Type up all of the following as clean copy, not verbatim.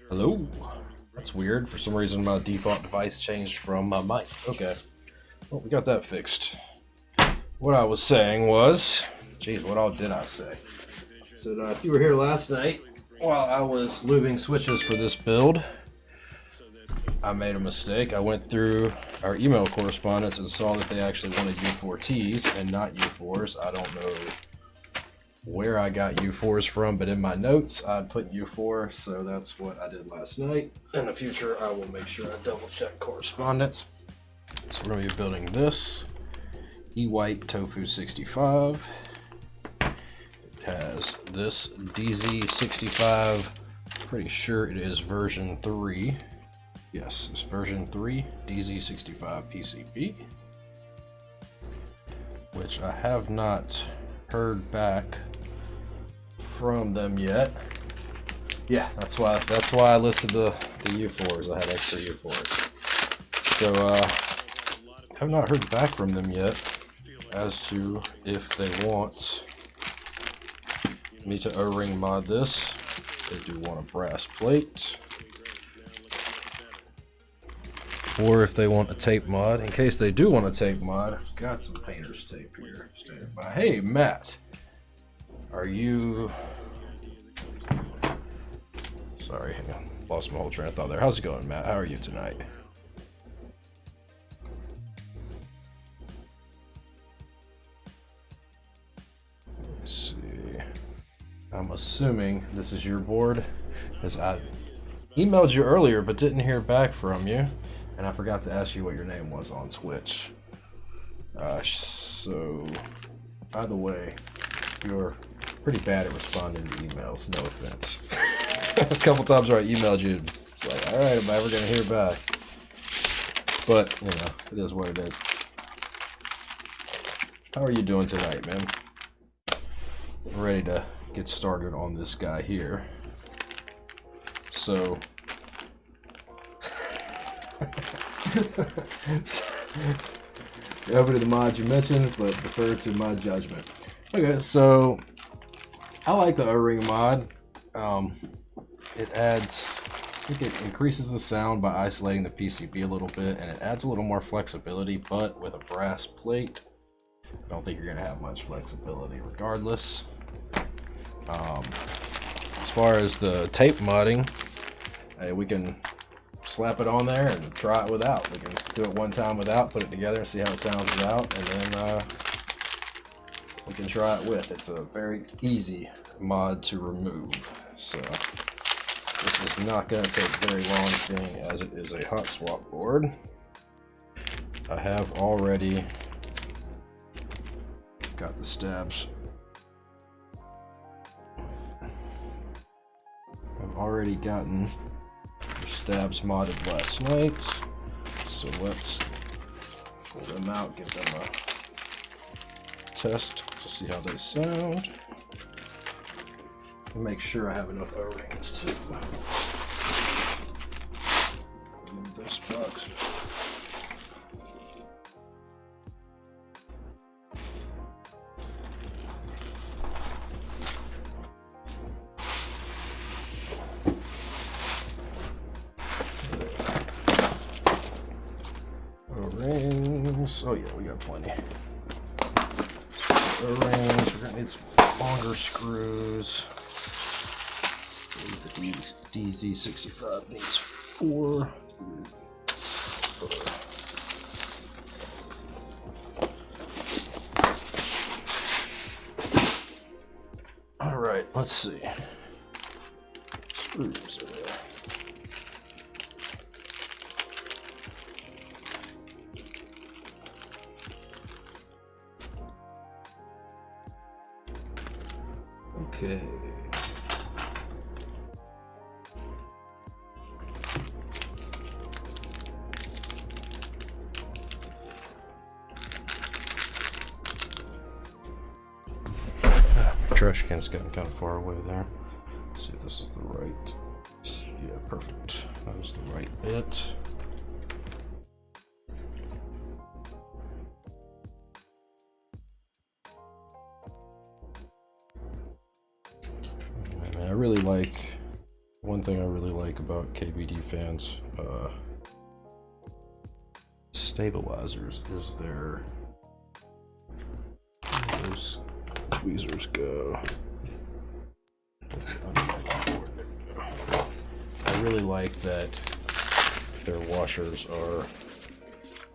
Hello? That's weird. For some reason my default device changed from my mic. Okay. Well, we got that fixed. What I was saying was... Geez, what all did I say? So if you were here last night, while I was moving switches for this build, I made a mistake. I went through our email correspondence and saw that they actually wanted U4Ts and not U4s. I don't know where I got U4s from, but in my notes I put U4, so that's what I did last night. In the future I will make sure I double check correspondence. So we're going to be building this E-Wipe Tofu 65. It has this DZ65, pretty sure it is version 3. Yes, it's version 3 DZ65 PCB, which I have not heard back from them yet. Yeah, that's why I listed the U4s. I had extra U4s. So have not heard back from them yet as to if they want me to O-ring mod this. They do want a brass plate, or if they want a tape mod. In case they do want a tape mod, I've got some painter's tape here. Stand by. Hey, Matt, are you... Sorry, hang on. Lost my whole train of thought there. How's it going, Matt? How are you tonight? Let's see. I'm assuming this is your board, because I emailed you earlier but didn't hear back from you. And I forgot to ask you what your name was on Twitch. So, by the way, you're pretty bad at responding to emails, no offense. A couple times where I emailed you, it's like, alright, am I ever going to hear back? But, you know, it is what it is. How are you doing tonight, man? I'm ready to get started on this guy here. So... over to the mods you mentioned, but defer to my judgment. Okay, so I like the O-ring mod. It adds, I think it increases the sound by isolating the PCB a little bit, and it adds a little more flexibility, but with a brass plate, I don't think you're gonna have much flexibility regardless. As far as the tape modding, hey, we can slap it on there and try it without. We can do it one time without, put it together and see how it sounds without, and then we can try it with. It's a very easy mod to remove. So this is not going to take very long, being as it is a hot swap board. I have already got the stabs. I've already gotten stabs modded last night, so let's pull them out, give them a test to see how they sound, and make sure I have enough O-rings to remove this box. O-rings. Oh yeah, we got plenty. O-rings. We're gonna need some longer screws. The DZ65 needs 4. All right, let's see. Screws are there. Okay. Trash can's getting kind of far away there. Let's see if this is the right. Yeah, perfect. That was the right bit. I really like One thing I really like about KBD fans stabilizers is their, where those tweezers go. I really like that their washers are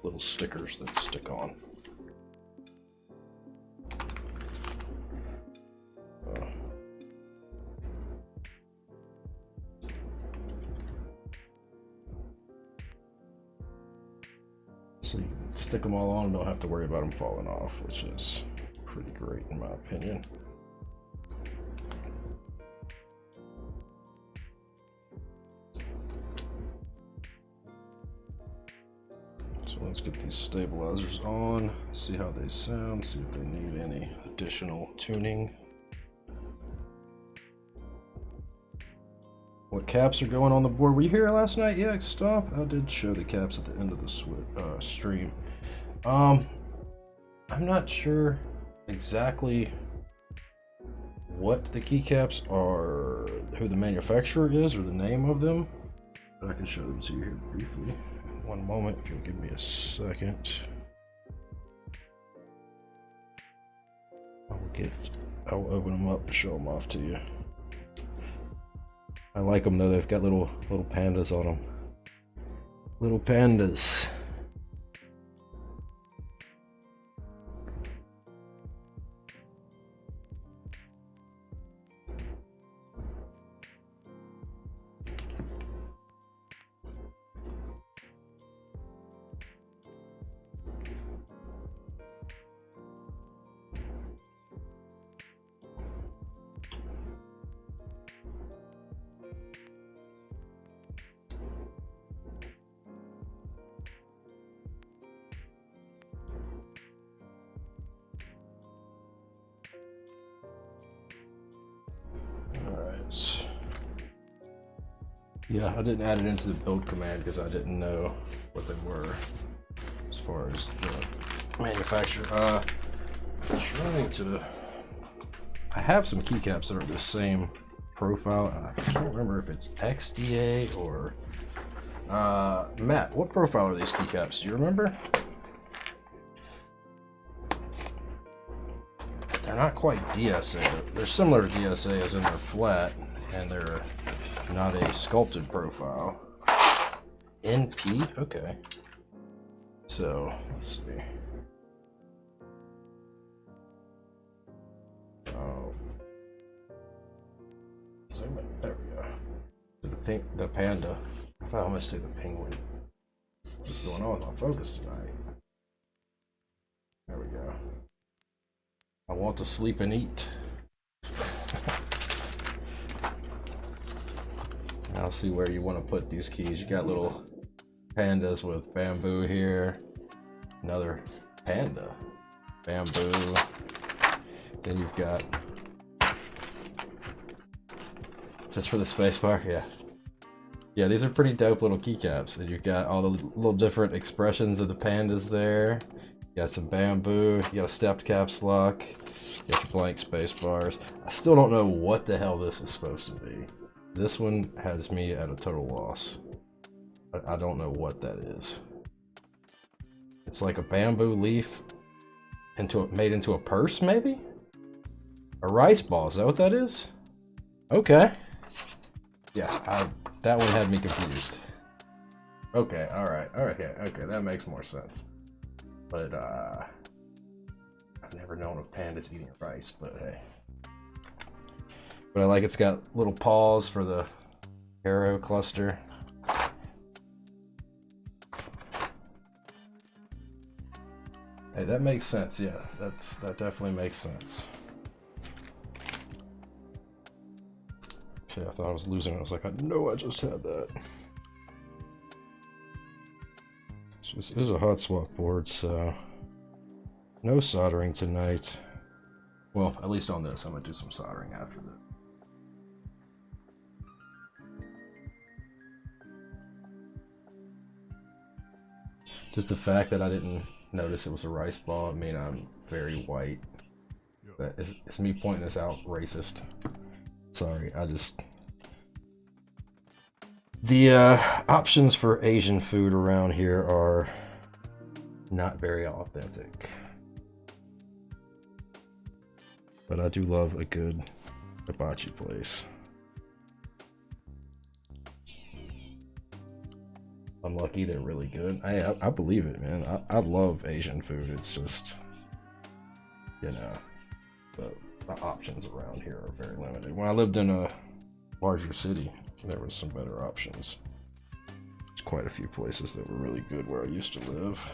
little stickers that stick on. So you can stick them all on and don't have to worry about them falling off, which is pretty great in my opinion. So let's get these stabilizers on, see how they sound, see if they need any additional tuning. What caps are going on the board? Were you here last night? Yeah, Stomp. I did show the caps at the end of the stream. I'm not sure exactly what the keycaps are, who the manufacturer is, or the name of them, but I can show them to you here briefly. One moment, if you'll give me a second. I'll open them up and show them off to you. I like them though, they've got little pandas on them. Little pandas. Yeah, I didn't add it into the build command because I didn't know what they were as far as the manufacturer. I'm trying to. I have some keycaps that are the same profile. I can't remember if it's XDA or Matt. What profile are these keycaps? Do you remember? They're not quite DSA. They're similar to DSA as in they're flat and they're not a sculpted profile. NP? Okay. So, let's see. Oh. There we go. The panda. I almost say the penguin. What's going on with my focus tonight? There we go. I want to sleep and eat. I'll see where you want to put these keys. You got little pandas with bamboo here. Another panda. Bamboo. Then you've got, just for the spacebar, yeah. Yeah, these are pretty dope little keycaps. And you've got all the little different expressions of the pandas there. You got some bamboo, you got a stepped caps lock, you got your blank space bars. I still don't know what the hell this is supposed to be. This one has me at a total loss. I don't know what that is. It's like a bamboo leaf made into a purse, maybe? A rice ball, is that what that is? Okay. Yeah, that one had me confused. Okay, alright, okay, that makes more sense. But, I've never known of pandas eating rice, but hey. But I like it's got little paws for the arrow cluster. Hey, that makes sense, yeah. That definitely makes sense. Okay, I thought I was losing it. I was like, I know I just had that. So this is a hot swap board, so no soldering tonight. Well, at least on this, I'm gonna do some soldering after that. Just the fact that I didn't notice it was a rice ball, I mean, I'm very white. It's me pointing this out, racist. Sorry, I just... The options for Asian food around here are not very authentic. But I do love a good hibachi place. Unlucky, they're really good. I believe it, man. I love Asian food. It's just, you know, the options around here are very limited. When I lived in a larger city, there was some better options. There's quite a few places that were really good where I used to live.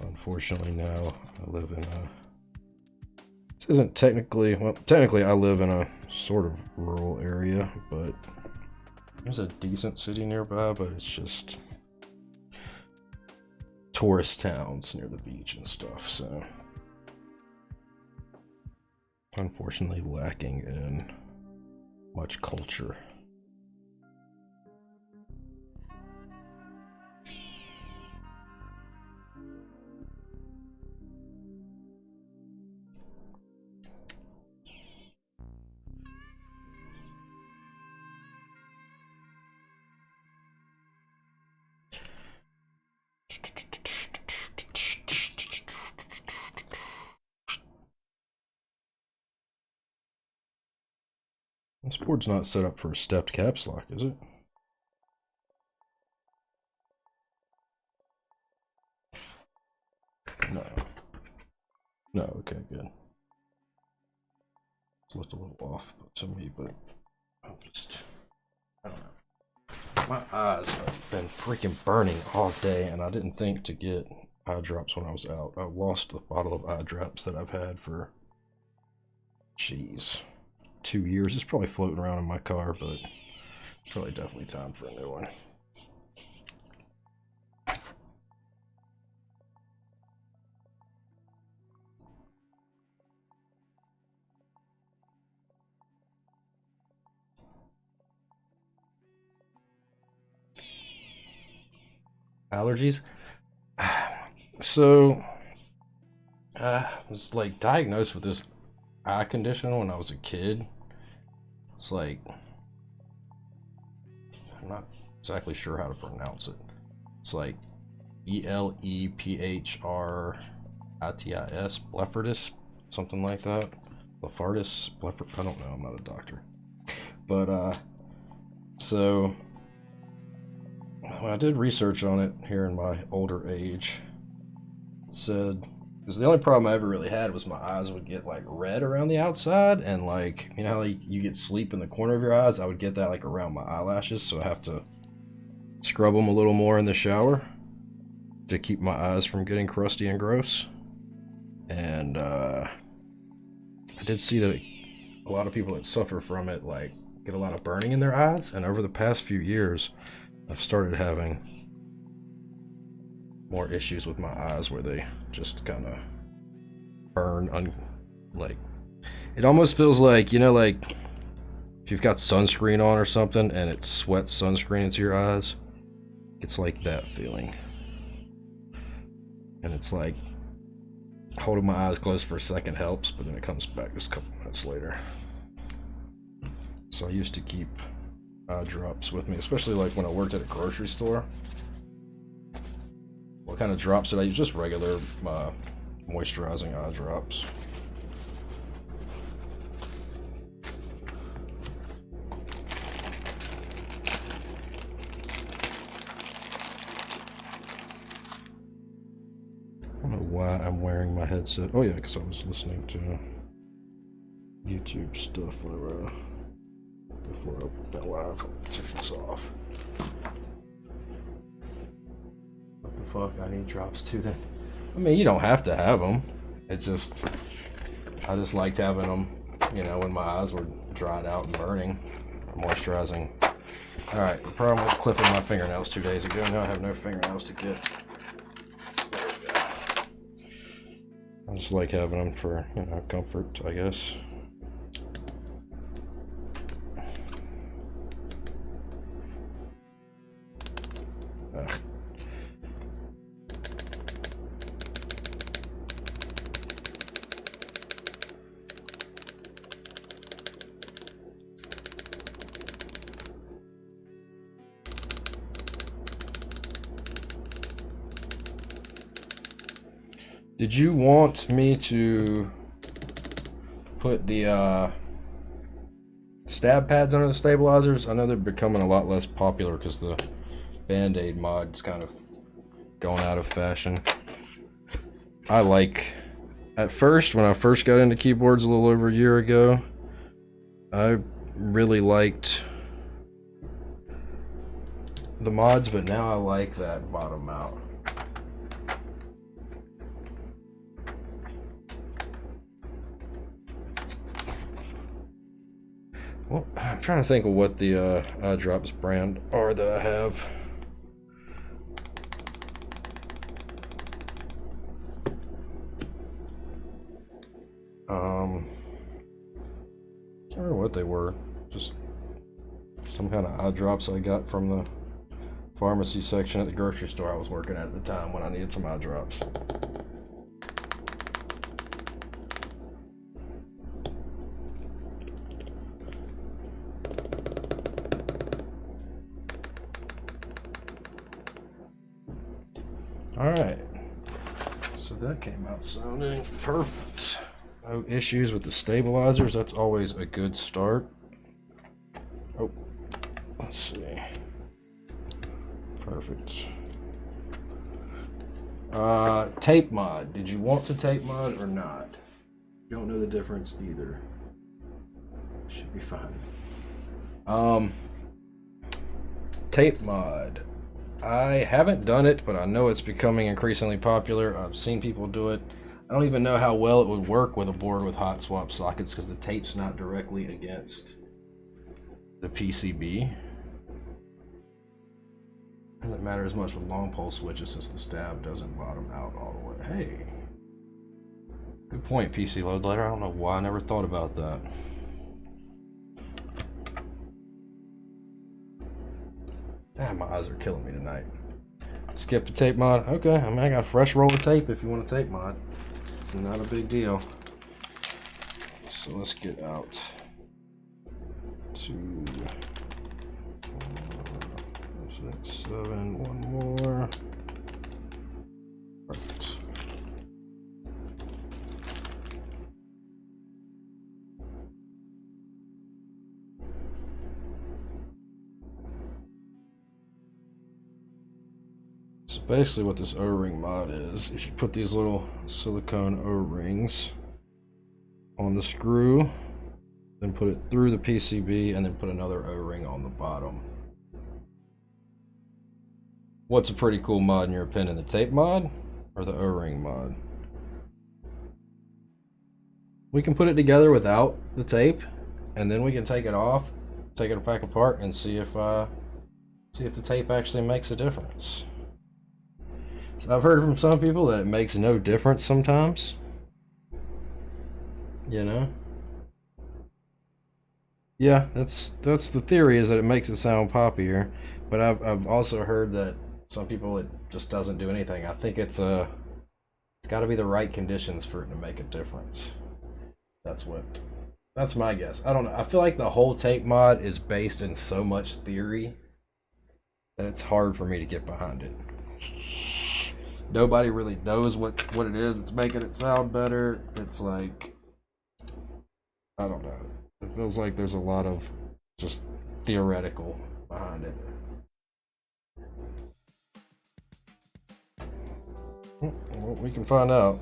Unfortunately, now I live in a... This isn't technically... Well, technically I live in a sort of rural area, but there's a decent city nearby, but it's just tourist towns near the beach and stuff, so... Unfortunately lacking in much culture. This board's not set up for a stepped caps lock, is it? No. No, okay, good. It's looked a little off to me, but I don't know. My eyes have been freaking burning all day, and I didn't think to get eye drops when I was out. I lost the bottle of eye drops that I've had for, jeez, 2 years. It's probably floating around in my car, but it's probably definitely time for a new one. Allergies? So, I was like diagnosed with this eye condition when I was a kid. It's like, I'm not exactly sure how to pronounce it. It's like Elephrititis, blepharitis, something like that. Blepharitis, I don't know, I'm not a doctor. But, so, when I did research on it here in my older age, it said, because the only problem I ever really had was my eyes would get like red around the outside, and like, you know how like you get sleep in the corner of your eyes? I would get that like around my eyelashes, so I have to scrub them a little more in the shower to keep my eyes from getting crusty and gross. And I did see that a lot of people that suffer from it like get a lot of burning in their eyes, and over the past few years I've started having more issues with my eyes where they just kind of burn like, it almost feels like, you know, like if you've got sunscreen on or something and it sweats sunscreen into your eyes. It's like that feeling. And it's like holding my eyes closed for a second helps, but then it comes back just a couple minutes later. So I used to keep eye drops with me, especially like when I worked at a grocery store. What kind of drops did I use? Just regular moisturizing eye drops. I don't know why I'm wearing my headset. Oh yeah, because I was listening to YouTube stuff before I went live. I'll take this off. What the fuck? I need drops too then. I mean, you don't have to have them. It just, I just liked having them, you know, when my eyes were dried out and burning, moisturizing. Alright, the problem with clipping my fingernails 2 days ago. Now I have no fingernails to get. I just like having them for, you know, comfort, I guess. Ugh. Did you want me to put the stab pads under the stabilizers? I know they're becoming a lot less popular because the Band-Aid mod's kind of going out of fashion. At first, when I first got into keyboards a little over a year ago, I really liked the mods, but now I like that bottom mount. Well, I'm trying to think of what the iDrops brand are that I have. Can't remember what they were. Just some kind of iDrops I got from the pharmacy section at the grocery store I was working at the time when I needed some iDrops. Alright, so that came out sounding perfect. No issues with the stabilizers, that's always a good start. Oh, let's see. Perfect. Tape mod. Did you want to tape mod or not? Don't know the difference either. Should be fine. Tape mod. I haven't done it, but I know it's becoming increasingly popular. I've seen people do it. I don't even know how well it would work with a board with hot swap sockets because the tape's not directly against the PCB. Doesn't matter as much with long pole switches since the stab doesn't bottom out all the way. Hey, good point, PC Load Later. I don't know why I never thought about that. Damn, my eyes are killing me tonight. Skip the tape mod. Okay, I mean, I got a fresh roll of tape if you want to tape mod. It's not a big deal. So let's get out to 4, 6, 7, one more. Perfect. So basically what this O-ring mod is you put these little silicone O-rings on the screw, then put it through the PCB, and then put another O-ring on the bottom. What's a pretty cool mod in your opinion, the tape mod or the O-ring mod? We can put it together without the tape, and then we can take it off, take it back apart, and see if the tape actually makes a difference. So I've heard from some people that it makes no difference sometimes. You know? Yeah, that's the theory, is that it makes it sound poppier. But I've also heard that some people it just doesn't do anything. I think it's got to be the right conditions for it to make a difference. That's my guess. I don't know. I feel like the whole tape mod is based in so much theory that it's hard for me to get behind it. Nobody really knows what it is. It's making it sound better. It's like, I don't know. It feels like there's a lot of just theoretical behind it. Well, we can find out.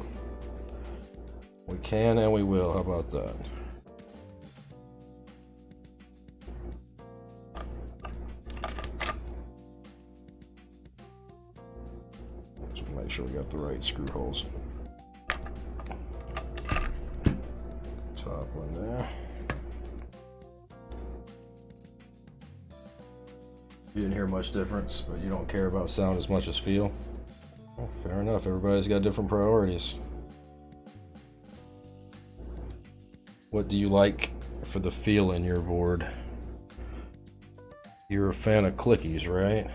We can and we will. How about that? Just make sure we got the right screw holes. Top one there. You didn't hear much difference, but you don't care about sound as much as feel. Well, fair enough. Everybody's got different priorities. What do you like for the feel in your board? You're a fan of clickies, right?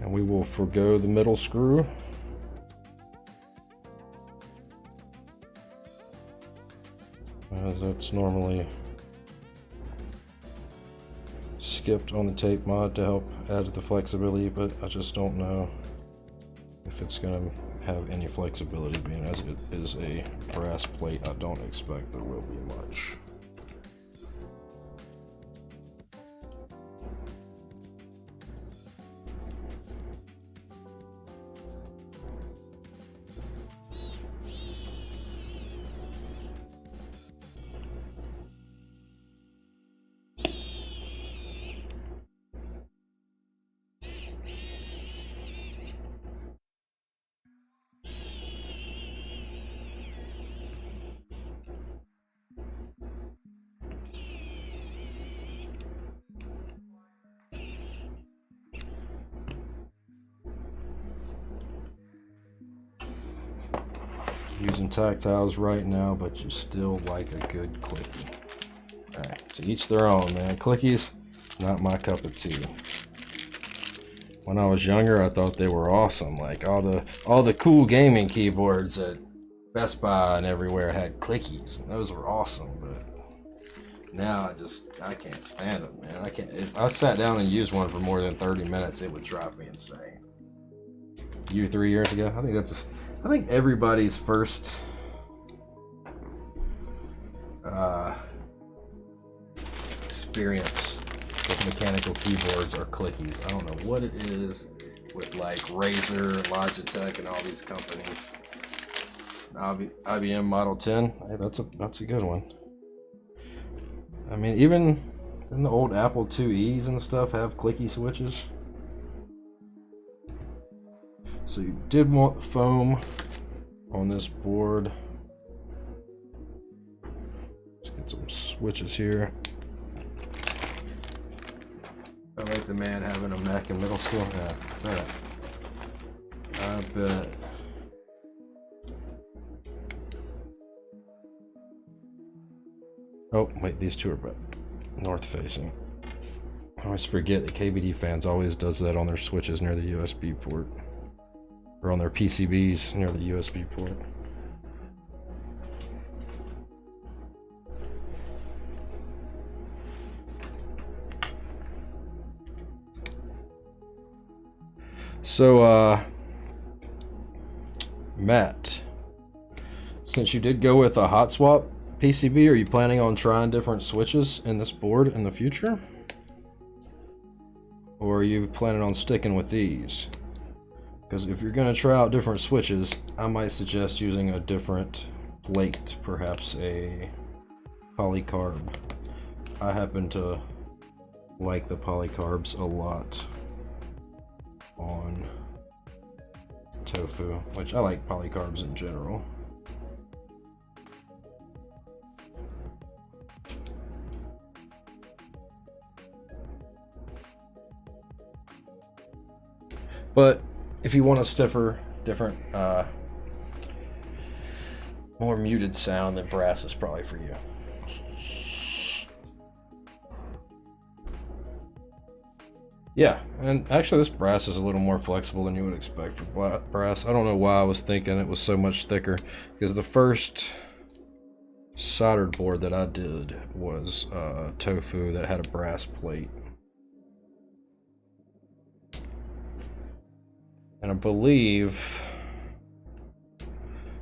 And we will forgo the middle screw. That's normally skipped on the tape mod to help add to the flexibility, but I just don't know if it's going to have any flexibility, being as it is a brass plate. I don't expect there will be much. Using tactiles right now, but you still like a good clicky. Alright, to each their own, man. Clickies, not my cup of tea. When I was younger, I thought they were awesome. Like all the cool gaming keyboards at Best Buy and everywhere had clickies, and those were awesome. But now I can't stand them, man. I can't. If I sat down and used one for more than 30 minutes, it would drive me insane. 3 years ago, I think everybody's first experience with mechanical keyboards are clickies. I don't know what it is with like Razer, Logitech, and all these companies. IBM Model 10, hey, that's a good one. I mean, even the old Apple IIe's and stuff have clicky switches. So you did want foam on this board. Let's get some switches here. I like the man having a Mac in middle school. Yeah, right. I bet. Oh, wait, these two are north facing. I always forget that KBD Fans always does that on their switches near the USB port. Or on their PCBs near the USB port. So, Matt, since you did go with a hot swap PCB, are you planning on trying different switches in this board in the future? Or are you planning on sticking with these? Because if you're going to try out different switches, I might suggest using a different plate, perhaps a polycarb. I happen to like the polycarbs a lot on Tofu, which I like polycarbs in general. But if you want a stiffer, different, more muted sound, then brass is probably for you. Yeah, and actually this brass is a little more flexible than you would expect for brass. I don't know why I was thinking it was so much thicker, because the first soldered board that I did was Tofu that had a brass plate. And I believe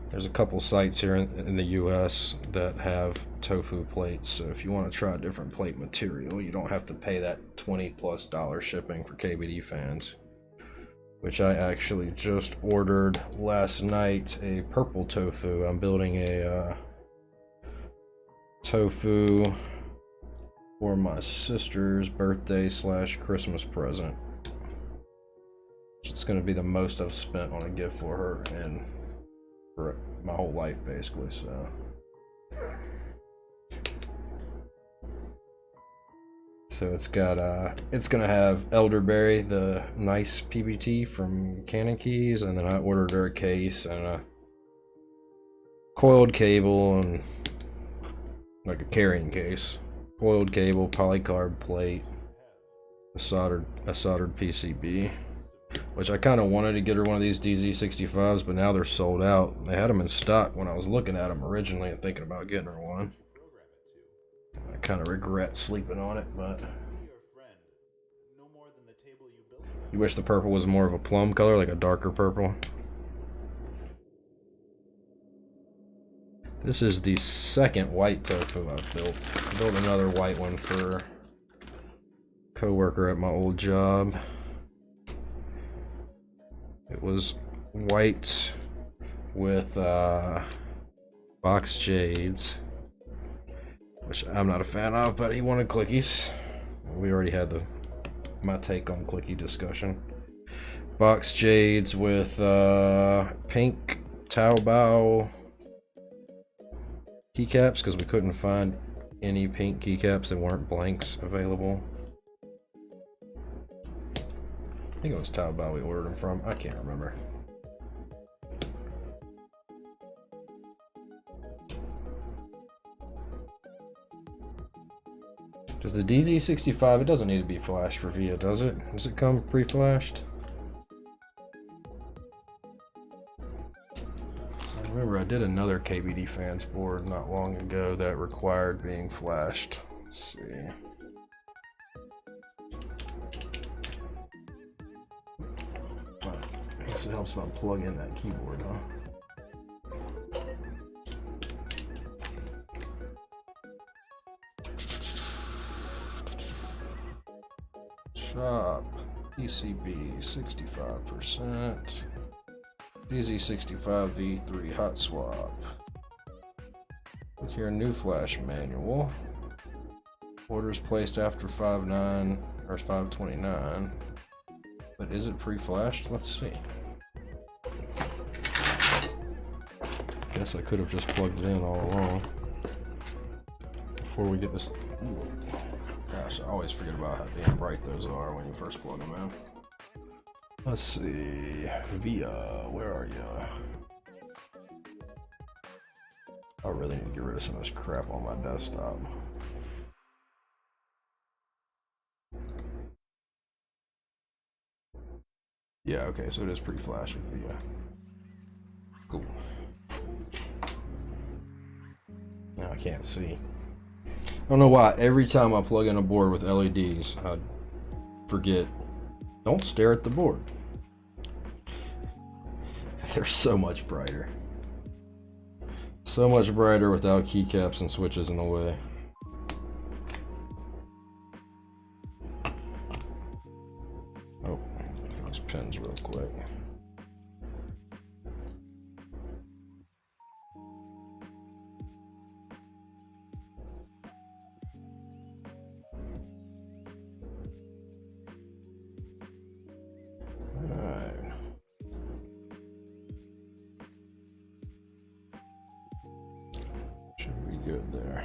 there's a couple sites here in the US that have Tofu plates, so if you want to try a different plate material, you don't have to pay that $20+ shipping for KBD Fans, which I actually just ordered last night, a purple Tofu. I'm building a Tofu for my sister's birthday / Christmas present. It's going to be the most I've spent on a gift for her and for my whole life, basically. So it's got it's gonna have elderberry, the nice PBT from Canon Keys, and then I ordered her a case and a coiled cable and like a carrying case, coiled cable, polycarb plate, a soldered PCB. Which I kind of wanted to get her one of these DZ65s, but now they're sold out. They had them in stock when I was looking at them originally and thinking about getting her one. kind of regret sleeping on it, but you wish the purple was more of a plum color, like a darker purple. This is the second white tofu I've built. I built another white one for a coworker at my old job. It was white with box jades, which I'm not a fan of, but he wanted clickies. We already had my take on clicky discussion. Box jades with pink Taobao keycaps, because we couldn't find any pink keycaps that weren't blanks available. I think it was Taobao we ordered them from. I can't remember. Does the DZ65, it doesn't need to be flashed for VIA, does it? Does it come pre-flashed? I remember I did another KBD fans board not long ago that required being flashed. Let's see. I guess it helps if I plug in that keyboard, huh? Shop, PCB 65%, DZ65 V3 hot swap. Look here, new flash manual. Orders placed after 5/9 or 5/29. But is it pre-flashed? Let's see. Guess I could have just plugged it in all along before we get this. Gosh, I always forget about how damn bright those are when you first plug them in. Let's see. VIA, where are you? I really need to get rid of some of this crap on my desktop. Yeah, okay, so it is pre-flash with VIA. Cool. Now I can't see. I don't know why, every time I plug in a board with LEDs, I forget. Don't stare at the board. They're so much brighter. So much brighter without keycaps and switches in the way. Oh, these pins real quick. Good there.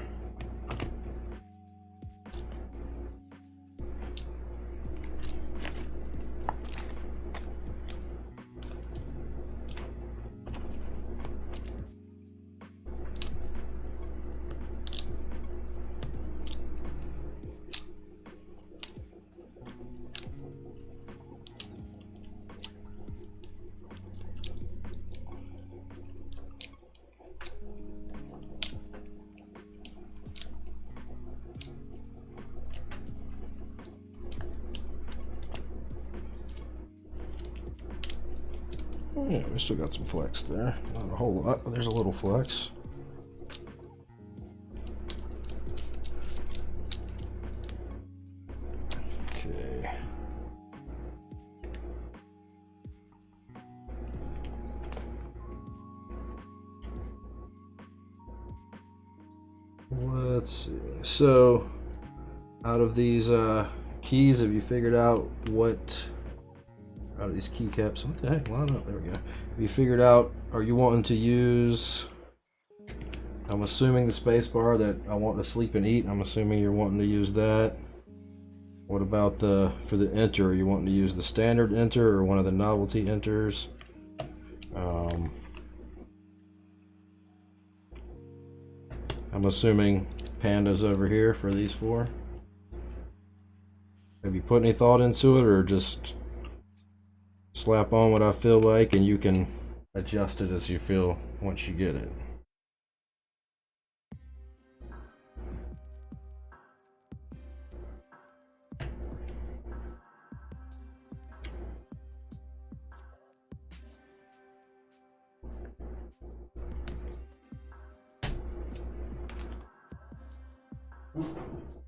Oh yeah, we still got some flex there. Not a whole lot, but there's a little flex. Okay. Let's see. So, out of these keys, have you figured out what? Out of these keycaps, what the heck? Line up. There we go. Have you figured out? Are you wanting to use? I'm assuming the space bar that I want to sleep and eat. I'm assuming you're wanting to use that. What about for the enter? Are you wanting to use the standard enter or one of the novelty enters? I'm assuming Panda's over here for these four. Have you put any thought into it, or just slap on what I feel like and you can adjust it as you feel once you get it?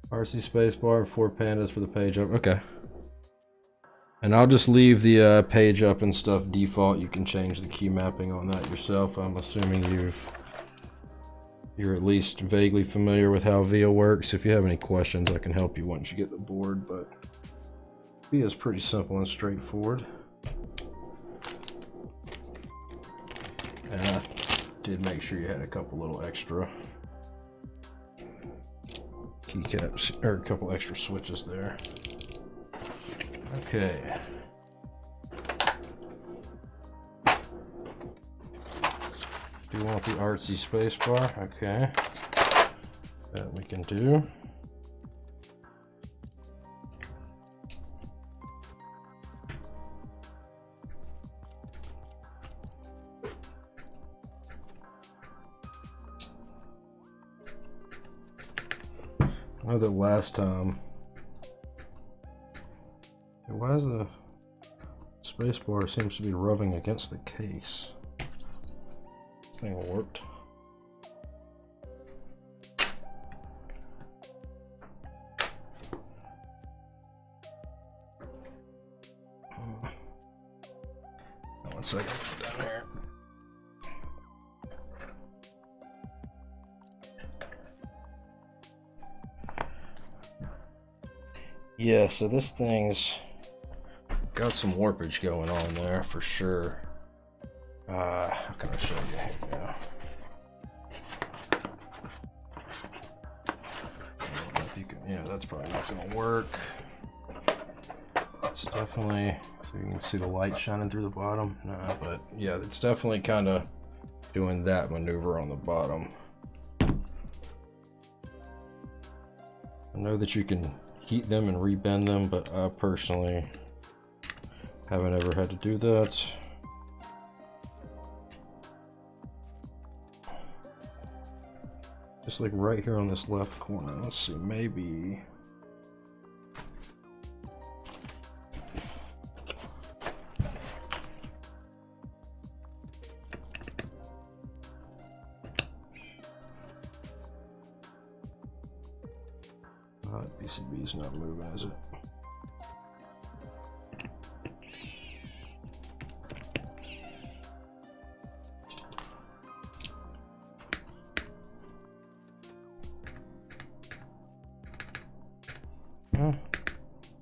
RC spacebar, 4 pandas for the page up. Okay. And I'll just leave the page up and stuff default. You can change the key mapping on that yourself. I'm assuming you're at least vaguely familiar with how VIA works. If you have any questions, I can help you once you get the board, but VIA is pretty simple and straightforward. And I did make sure you had a couple little extra keycaps, or a couple extra switches there. Okay. Do you want the artsy spacebar? Okay. That we can do. I know that last time. Why is the spacebar seems to be rubbing against the case? This thing worked. One second, down here. Yeah, so this thing's got some warpage going on there for sure. How can I show you here now? I don't know if you can, yeah, that's probably not gonna work. It's definitely, so you can see the light shining through the bottom. Nah, but yeah, it's definitely kind of doing that maneuver on the bottom. I know that you can heat them and rebend them, but I personally haven't ever had to do that. Just like right here on this left corner. Let's see, maybe. PCB's not moving, is it?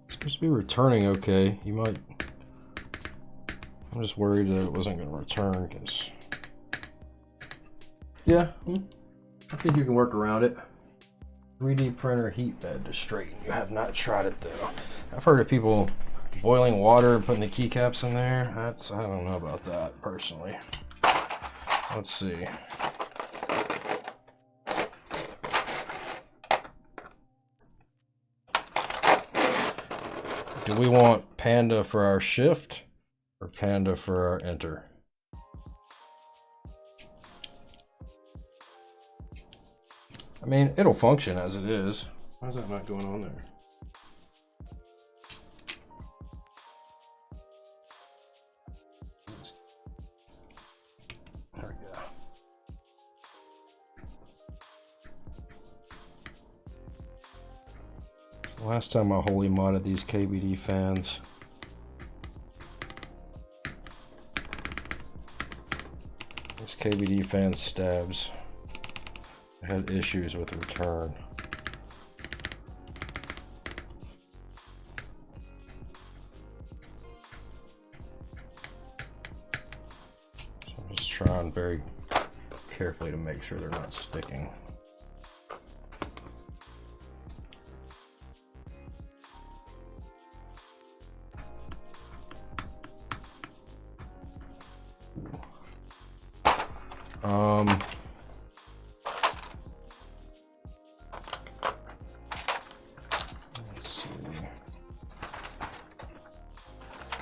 Supposed to be returning okay. You might. I'm just worried that it wasn't going to return because. Yeah, I think you can work around it. 3D printer heat bed to straighten. You have not tried it though. I've heard of people boiling water and putting the keycaps in there. That's, I don't know about that personally. Let's see. Do we want Panda for our shift or Panda for our enter? I mean, it'll function as it is. Why is that not going on there? There we go. So last time I wholly modded these KBD fans. This KBD fan stabs. Had issues with return. So I'm just trying very carefully to make sure they're not sticking.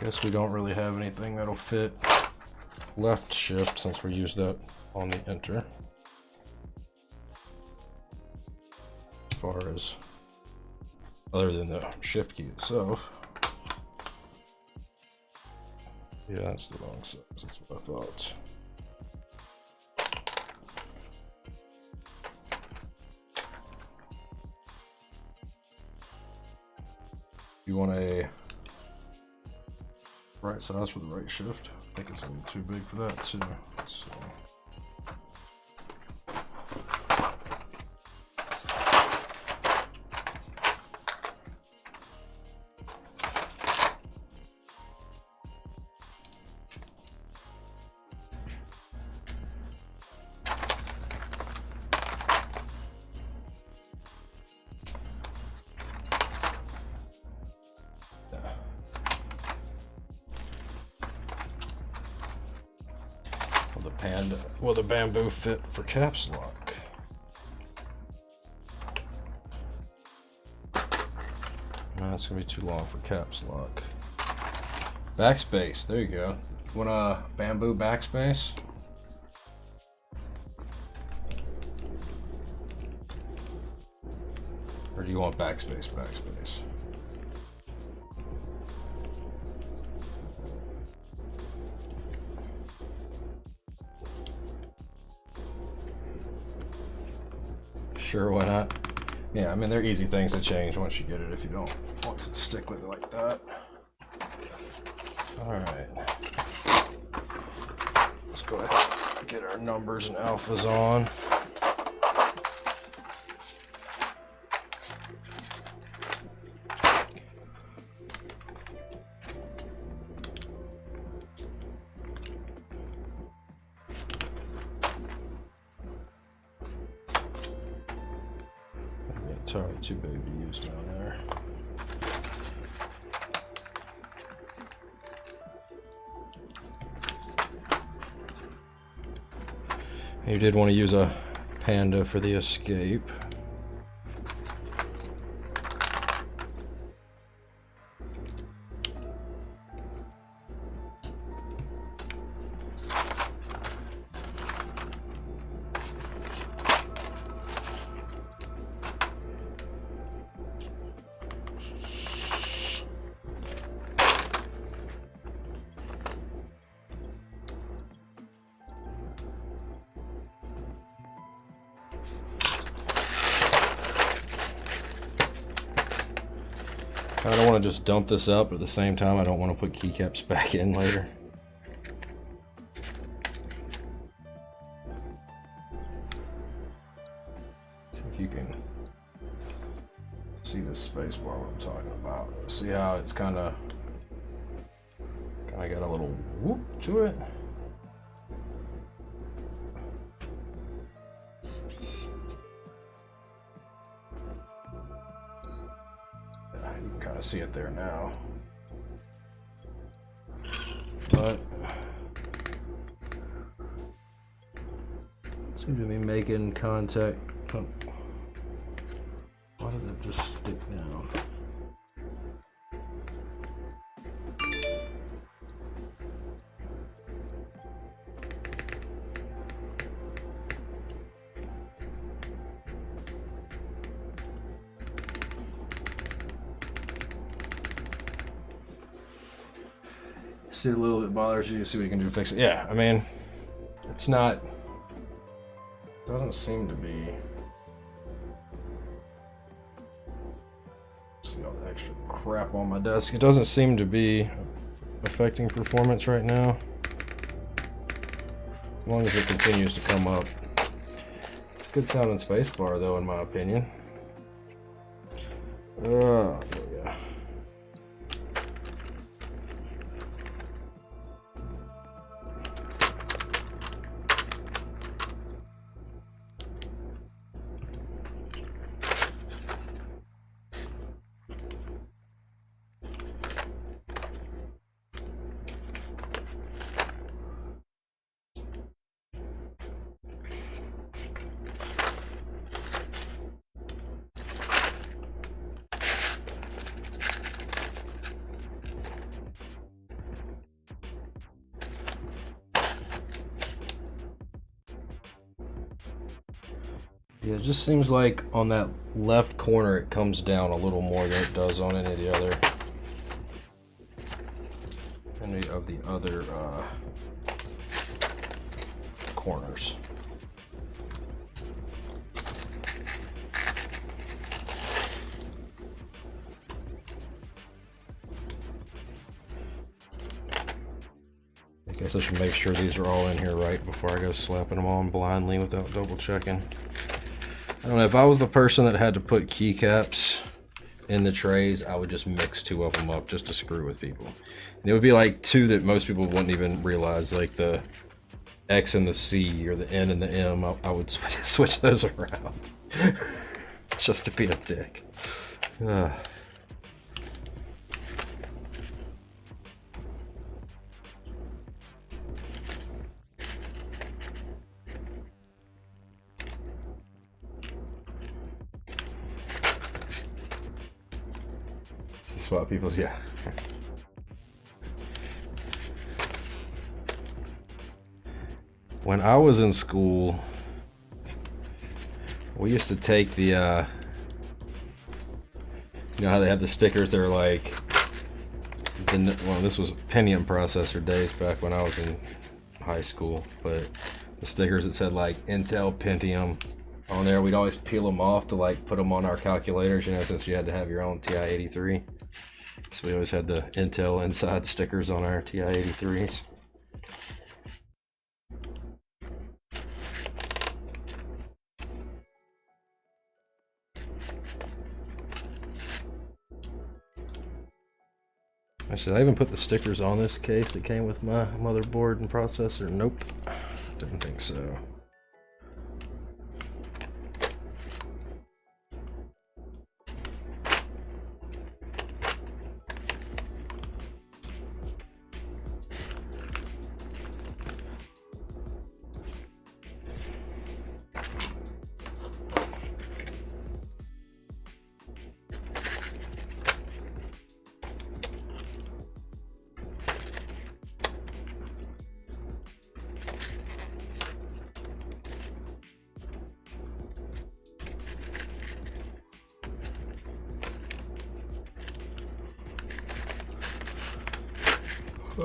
Guess we don't really have anything that'll fit left shift since we use that on the enter. As far as other than the shift key itself. Yeah, that's the wrong size. That's what I thought. you want a right size for the right shift. I think it's a little too big for that too. So. Will the bamboo fit for caps lock? No, that's gonna be too long for caps lock. Backspace, there you go. You want a bamboo backspace? Or do you want backspace? Sure, why not? Yeah, I mean, they're easy things to change once you get it if you don't want to stick with it like that. Alright. Let's go ahead and get our numbers and alphas on. Sorry, too big to use down there. You did want to use a Panda for the escape. I don't want to just dump this out, but at the same time, I don't want to put keycaps back in later. See if you can see this space bar what I'm talking about. See how it's kind of got a little whoop to it. See it there now, but seem to be making contact. Why did it just stick down? See, a little bit bothers you. See what you can do to fix it. Yeah, I mean, it's not. Doesn't seem to be. See all the extra crap on my desk. It doesn't seem to be affecting performance right now. As long as it continues to come up. It's a good sounding spacebar, though, in my opinion. Oh, yeah. Yeah, it just seems like on that left corner it comes down a little more than it does on any of the other corners. Guess I should make sure these are all in here right before I go slapping them on blindly without double checking. I don't know, if I was the person that had to put keycaps in the trays, I would just mix 2 of them up just to screw with people. And it would be like 2 that most people wouldn't even realize, like the X and the C or the N and the M. I would switch those around just to be a dick. Swap people's, yeah. When I was in school, we used to take the, you know how they had the stickers that are like, well, this was Pentium processor days back when I was in high school, but the stickers that said like Intel Pentium on there, we'd always peel them off to like put them on our calculators, you know, since you had to have your own TI-83. So we always had the Intel inside stickers on our TI-83s. Did I even put the stickers on this case that came with my motherboard and processor? Nope, didn't think so.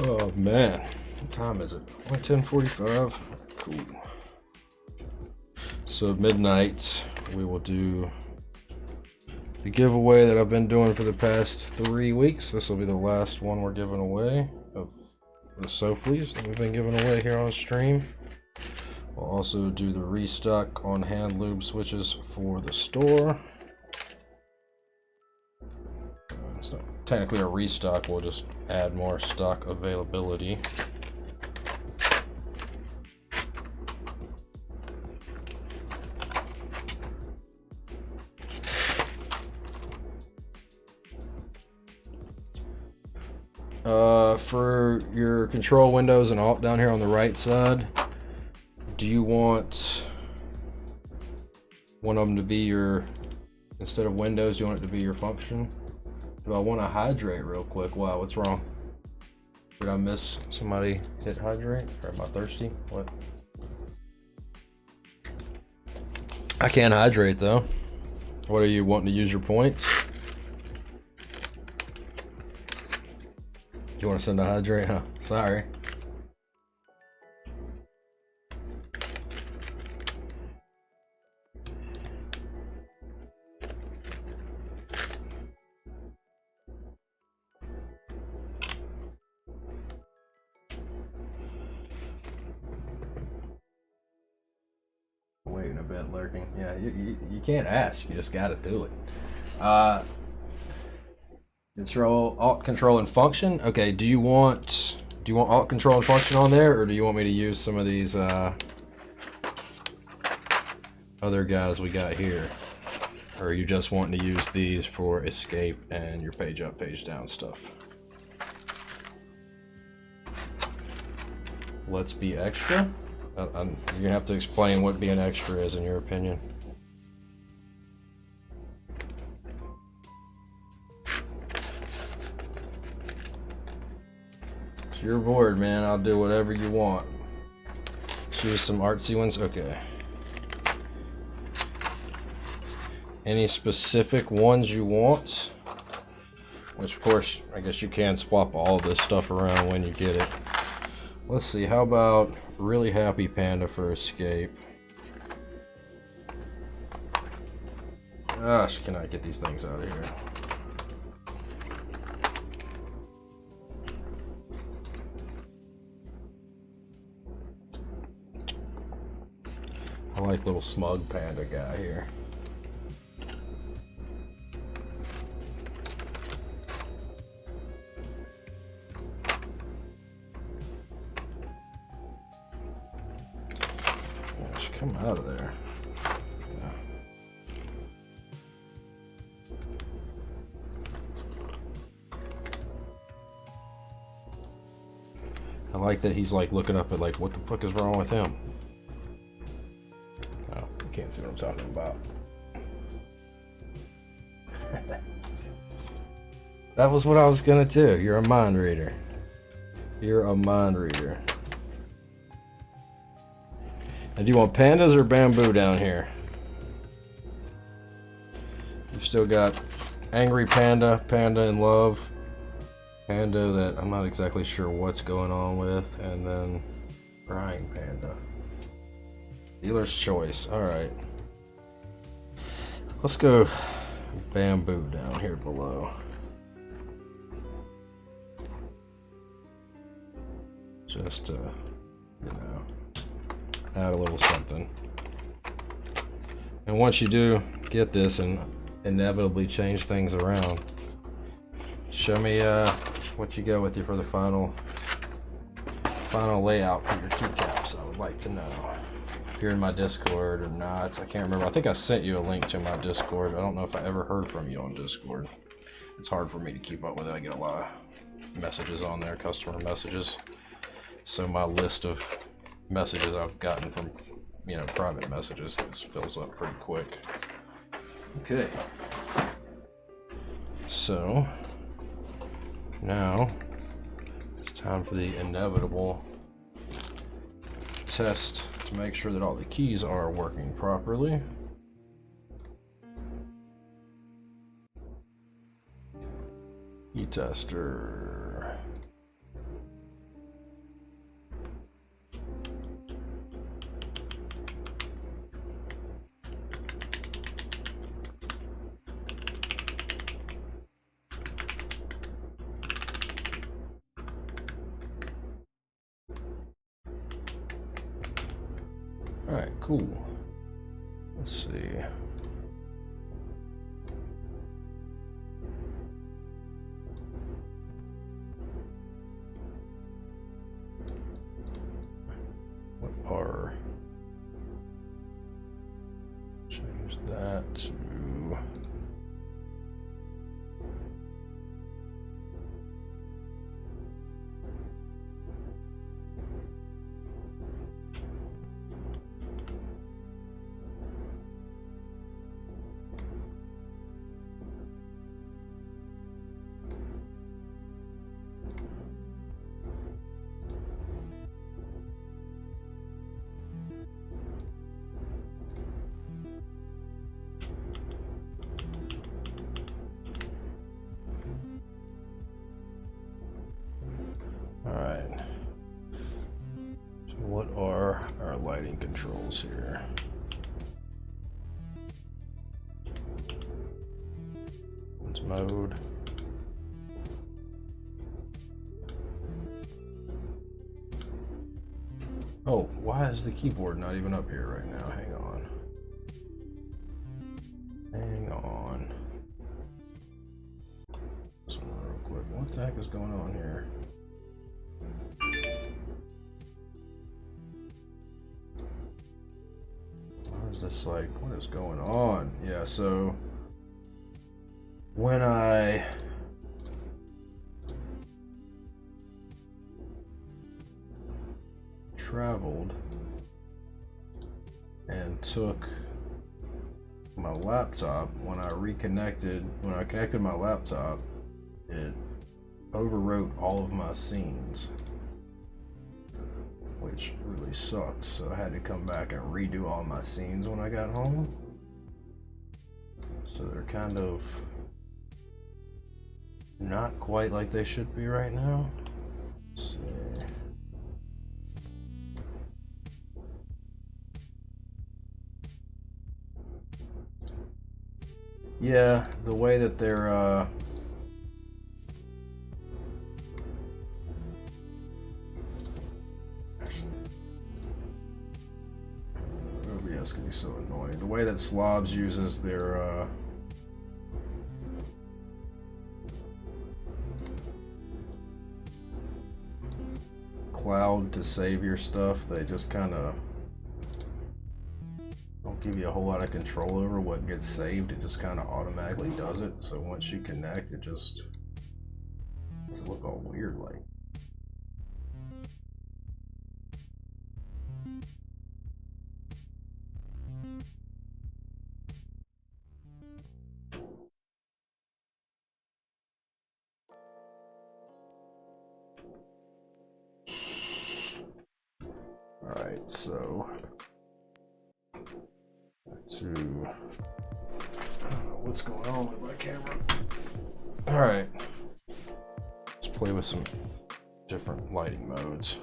Oh man, what time is it? Only 10:45. Cool. So midnight, we will do the giveaway that I've been doing for the past 3 weeks. This will be the last one we're giving away of the Soflies that we've been giving away here on stream. We'll also do the restock on hand lube switches for the store. It's not technically a restock, we'll just add more stock availability. For your control windows and alt down here on the right side, do you want one of them to be your, instead of windows, you want it to be your function? Do I want to hydrate real quick? Wow, what's wrong? Did I miss somebody hit hydrate? Or am I thirsty? What? I can't hydrate though. What are you wanting to use your points? You want to send a hydrate? Huh? Sorry. Waiting a bit, lurking. Yeah, you can't ask. You just got to do it. Control, alt, control, and function. Okay, do you want alt, control, and function on there, or do you want me to use some of these other guys we got here? Or are you just wanting to use these for escape and your page up, page down stuff? Let's be extra? You're gonna have to explain what being extra is in your opinion. It's your board, man. I'll do whatever you want. Choose some artsy ones. Okay. Any specific ones you want? Which, of course, I guess you can swap all this stuff around when you get it. Let's see. How about Really Happy Panda for escape? Gosh, can I get these things out of here? like little smug panda guy here. Come out of there. Yeah. I like that he's like looking up at like, what the fuck is wrong with him? Oh, you can't see what I'm talking about. That was what I was gonna do. You're a mind reader. You're a mind reader. And do you want pandas or bamboo down here? You've still got angry panda, panda in love, panda that I'm not exactly sure what's going on with, and then crying panda. Dealer's choice. Alright. Let's go bamboo down here below. Just to, you know, add a little something. And once you do get this and inevitably change things around, show me what you go with you for the final layout for your keycaps. I would like to know if you're in my Discord or not. I can't remember. I think I sent you a link to my Discord. I don't know if I ever heard from you on Discord. It's hard for me to keep up with it. I get a lot of messages on there, customer messages. So my list of messages I've gotten from, you know, private messages just fills up pretty quick. Okay. So now it's time for the inevitable test to make sure that all the keys are working properly. Key tester. Alright, cool. Let's see. What are... change that to... Alright, so what are our lighting controls here? What's mode? Oh, why is the keyboard not even up here right now? Hang on. Hang on. This one real quick. What the heck is going on here? This like, what is going on? Yeah, so when I traveled and took my laptop, when I connected my laptop, it overwrote all of my scenes, which really sucked, so I had to come back and redo all my scenes when I got home. So they're kind of not quite like they should be right now. Let's see. Yeah, the way that they're OBS can so annoying. The way that Slobs uses their cloud to save your stuff, they just kind of don't give you a whole lot of control over what gets saved. It just kind of automatically does it. So once you connect, it just doesn't look all weird like. Alright, so what's going on with my camera? Alright, let's play with some different lighting modes.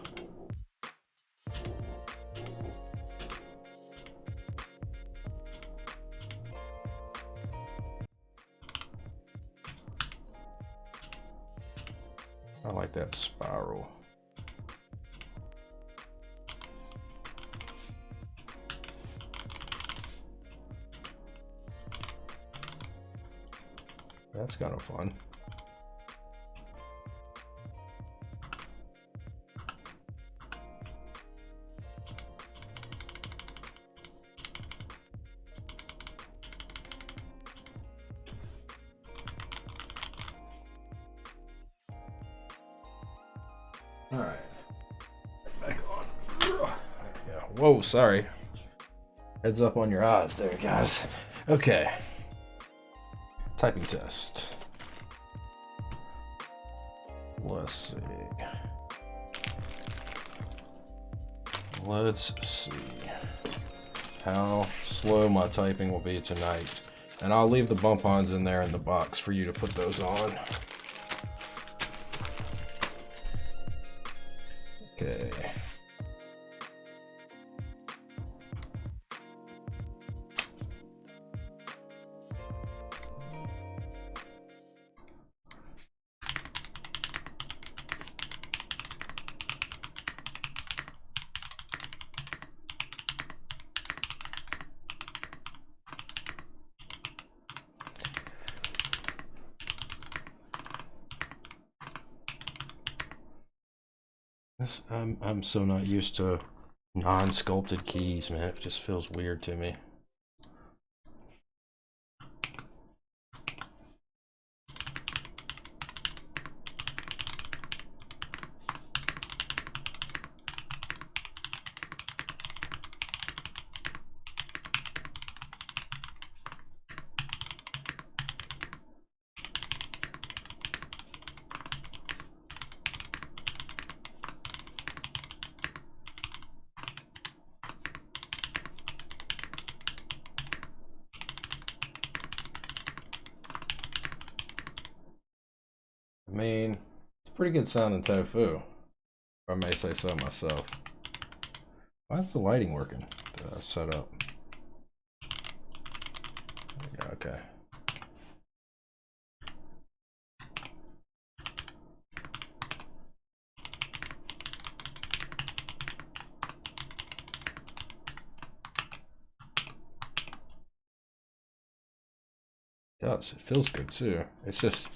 I like that spiral. That's kind of fun. All right, back on. There we go. Whoa, sorry. Heads up on your eyes there, guys. Okay. Typing test. Let's see. Let's see how slow my typing will be tonight. And I'll leave the bump-ons in there in the box for you to put those on. Okay. I'm so not used to non-sculpted keys, man. It just feels weird to me. I mean, it's pretty good sounding Tofu, if I may say so myself. Why is the lighting working? Set up. Yeah, okay. It does. It feels good too. It's just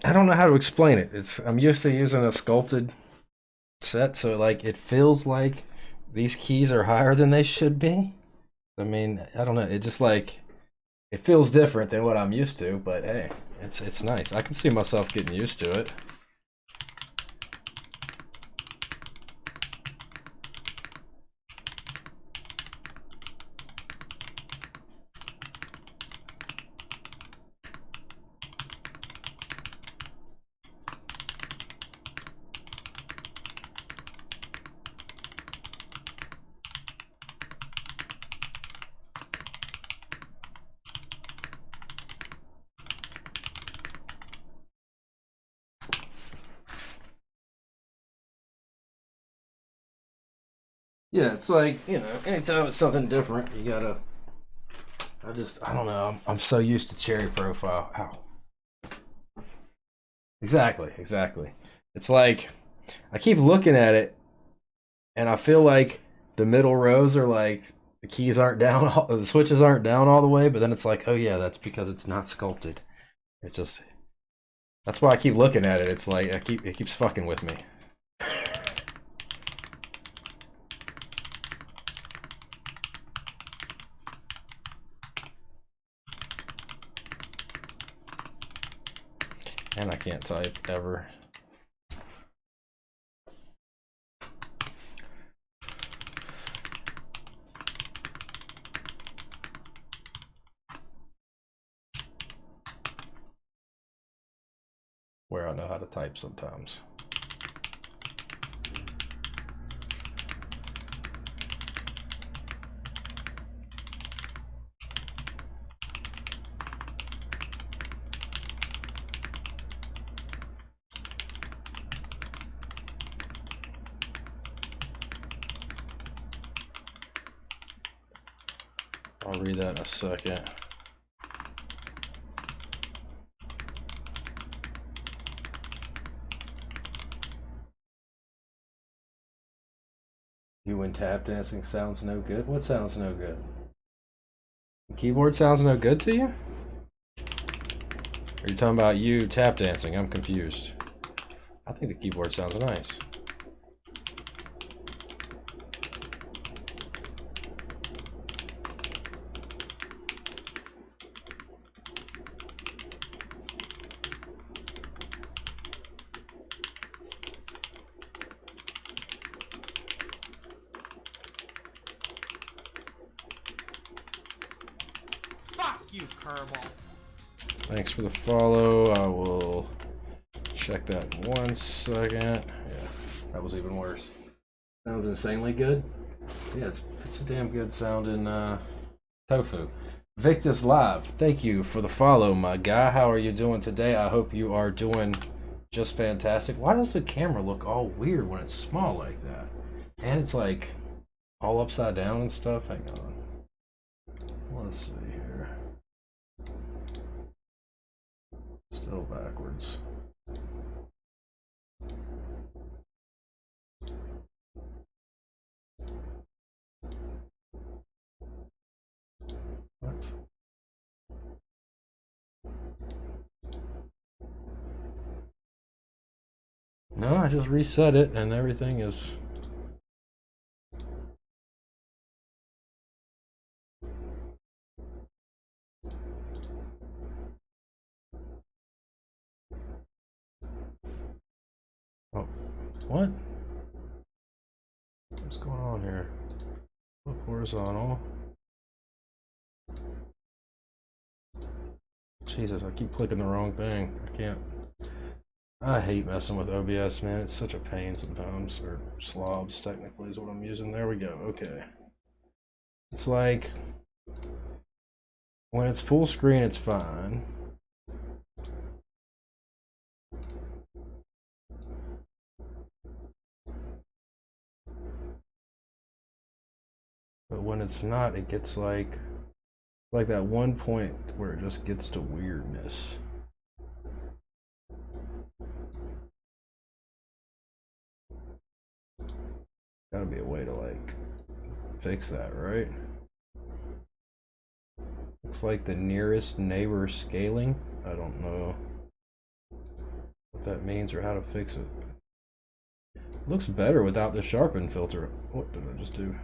I don't know how to explain it. I'm used to using a sculpted set, so like it feels like these keys are higher than they should be. I mean, I don't know. It just like it feels different than what I'm used to, but hey, it's nice. I can see myself getting used to it. Yeah, it's like, you know, anytime it's something different, you gotta. I don't know. I'm so used to cherry profile. Ow. Exactly. It's like I keep looking at it, and I feel like the middle rows are like the keys aren't down, the switches aren't down all the way, but then it's like, oh yeah, that's because it's not sculpted. It just, that's why I keep looking at it. It's like it keeps fucking with me. And I can't type ever. Where I know how to type sometimes. I'll read that in a second. You when tap dancing sounds no good? What sounds no good? The keyboard sounds no good to you? Are you talking about you tap dancing? I'm confused. I think the keyboard sounds nice. Thanks for the follow. I will check that in 1 second. Yeah, that was even worse. Sounds insanely good. Yeah, it's a damn good sounding Tofu. Victus Live, thank you for the follow, my guy. How are you doing today? I hope you are doing just fantastic. Why does the camera look all weird when it's small like that? And it's like all upside down and stuff. Hang on. Let's see here. Still backwards. What? No, I just reset it and everything is... Oh, what? What's going on here? Flip horizontal. Jesus, I keep clicking the wrong thing. I can't. I hate messing with OBS, man. It's such a pain sometimes. Or slobs, technically, is what I'm using. There we go. Okay. It's like when it's full screen, it's fine. But when it's not, it gets like that one point where it just gets to weirdness. Gotta be a way to like fix that, right? Looks like the nearest neighbor scaling. I don't know what that means or how to fix it. Looks better without the sharpen filter. What did I just do?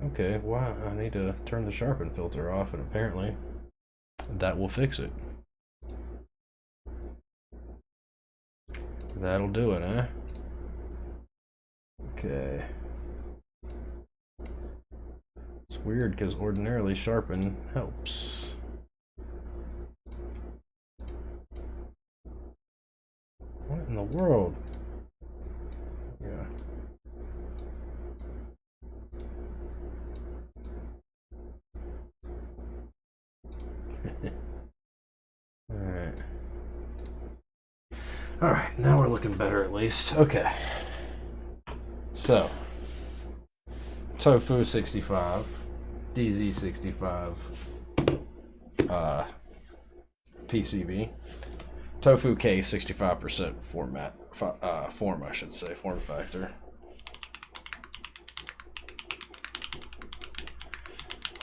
Okay, why? I need to turn the sharpen filter off, and apparently that will fix it. That'll do it, eh? Okay. It's weird because ordinarily sharpen helps. What in the world? Yeah. Alright. Alright, now we're looking better at least. Okay. So, Tofu 65, DZ65, PCB, Tofu K 65% form, I should say, form factor.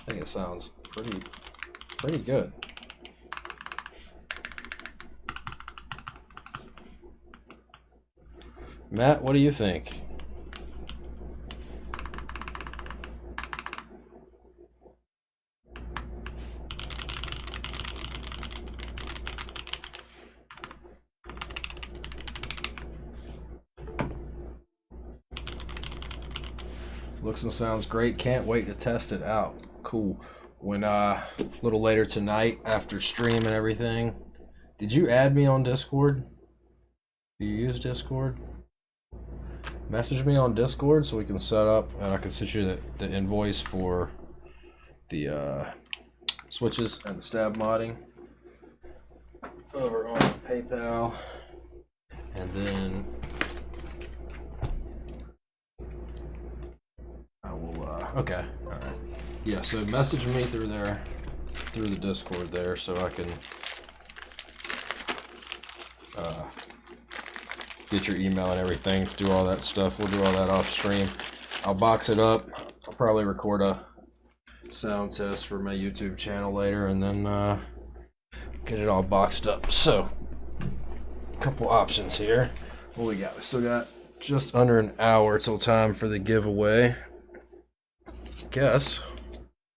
I think it sounds pretty good. Matt, what do you think? Looks and sounds great. Can't wait to test it out. Cool. When a little later tonight after stream and everything, did you add me on Discord? Do you use Discord? Message me on Discord so we can set up, and I can send you the invoice for the switches and stab modding over on PayPal, and then I will. Okay, all right. Yeah, so message me through there, through the Discord there, so I can get your email and everything, do all that stuff. We'll do all that off stream. I'll box it up. I'll probably record a sound test for my YouTube channel later, and then get it all boxed up. So, a couple options here. What we got? We still got just under an hour till time for the giveaway. Guess.